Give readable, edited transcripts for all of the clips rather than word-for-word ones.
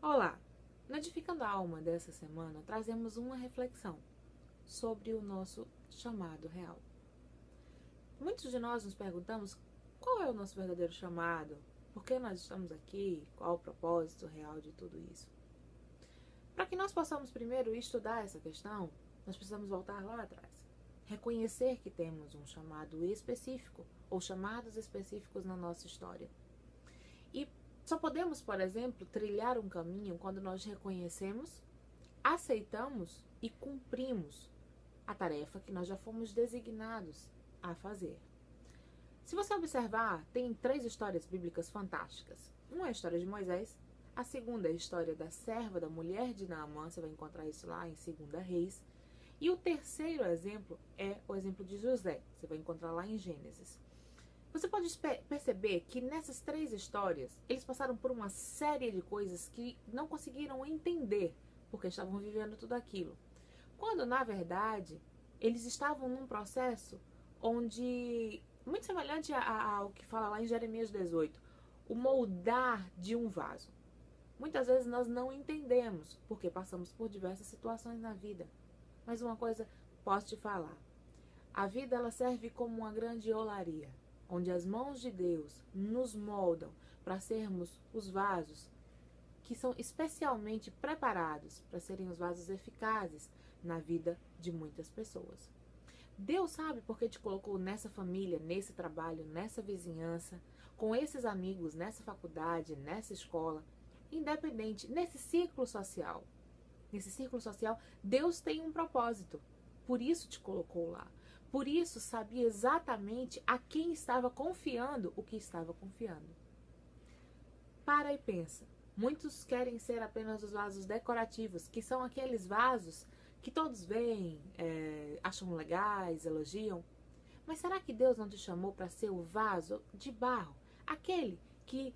Olá! No Edificando a Alma dessa semana, trazemos uma reflexão sobre o nosso chamado real. Muitos de nós nos perguntamos qual é o nosso verdadeiro chamado, por que nós estamos aqui, qual o propósito real de tudo isso. Para que nós possamos primeiro estudar essa questão, nós precisamos voltar lá atrás. Reconhecer que temos um chamado específico ou chamados específicos na nossa história. E só podemos, por exemplo, trilhar um caminho quando nós reconhecemos, aceitamos e cumprimos a tarefa que nós já fomos designados a fazer. Se você observar, tem 3 histórias bíblicas fantásticas. Uma é a história de Moisés, a segunda é a história da serva, da mulher de Naamã, você vai encontrar isso lá em 2 Reis. E o terceiro exemplo é o exemplo de José, você vai encontrar lá em Gênesis. Você pode perceber que nessas 3 histórias, eles passaram por uma série de coisas que não conseguiram entender porque estavam vivendo tudo aquilo. Quando, na verdade, eles estavam num processo onde, muito semelhante ao que fala lá em Jeremias 18, o moldar de um vaso. Muitas vezes nós não entendemos porque passamos por diversas situações na vida. Mas uma coisa posso te falar, a vida ela serve como uma grande olaria, onde as mãos de Deus nos moldam para sermos os vasos que são especialmente preparados para serem os vasos eficazes na vida de muitas pessoas. Deus sabe por que te colocou nessa família, nesse trabalho, nessa vizinhança, com esses amigos, nessa faculdade, nessa escola, independente, nesse círculo social. Nesse círculo social, Deus tem um propósito. Por isso te colocou lá. Por isso sabia exatamente a quem estava confiando o que estava confiando. Para e pensa. Muitos querem ser apenas os vasos decorativos, que são aqueles vasos que todos veem, acham legais, elogiam. Mas será que Deus não te chamou para ser o vaso de barro? Aquele que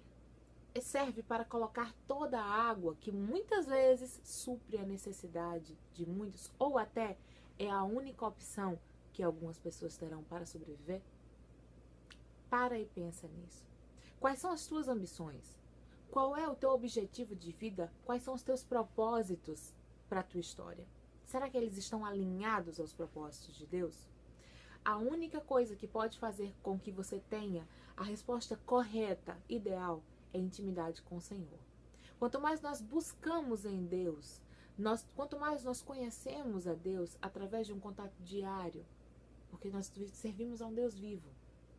serve para colocar toda a água que muitas vezes supre a necessidade de muitos, ou até é a única opção que algumas pessoas terão para sobreviver? Para e pensa nisso. Quais são as tuas ambições? Qual é o teu objetivo de vida? Quais são os teus propósitos para a tua história? Será que eles estão alinhados aos propósitos de Deus? A única coisa que pode fazer com que você tenha a resposta correta, ideal, é intimidade com o Senhor. Quanto mais nós buscamos em Deus, quanto mais nós conhecemos a Deus através de um contato diário, porque nós servimos a um Deus vivo,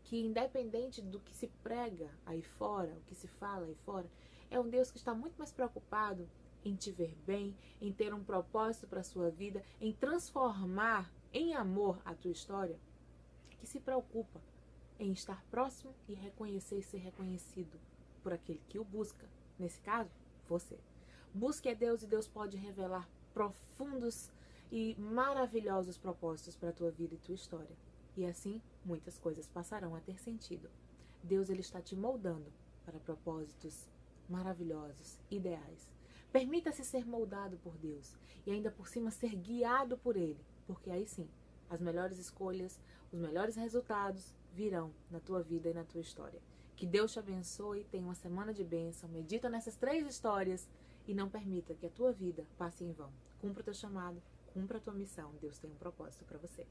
que independente do que se prega aí fora, o que se fala aí fora, é um Deus que está muito mais preocupado em te ver bem, em ter um propósito para a sua vida, em transformar em amor a tua história, que se preocupa em estar próximo e reconhecer e ser reconhecido por aquele que o busca. Nesse caso, você. Busque a Deus e Deus pode revelar profundos e maravilhosos propósitos para a tua vida e tua história. E assim, muitas coisas passarão a ter sentido. Deus ele está te moldando para propósitos maravilhosos, ideais. Permita-se ser moldado por Deus e ainda por cima ser guiado por Ele, porque aí sim, as melhores escolhas, os melhores resultados virão na tua vida e na tua história. Que Deus te abençoe, tenha uma semana de bênção, medita nessas 3 histórias e não permita que a tua vida passe em vão. Cumpra o teu chamado, cumpra a tua missão, Deus tem um propósito para você.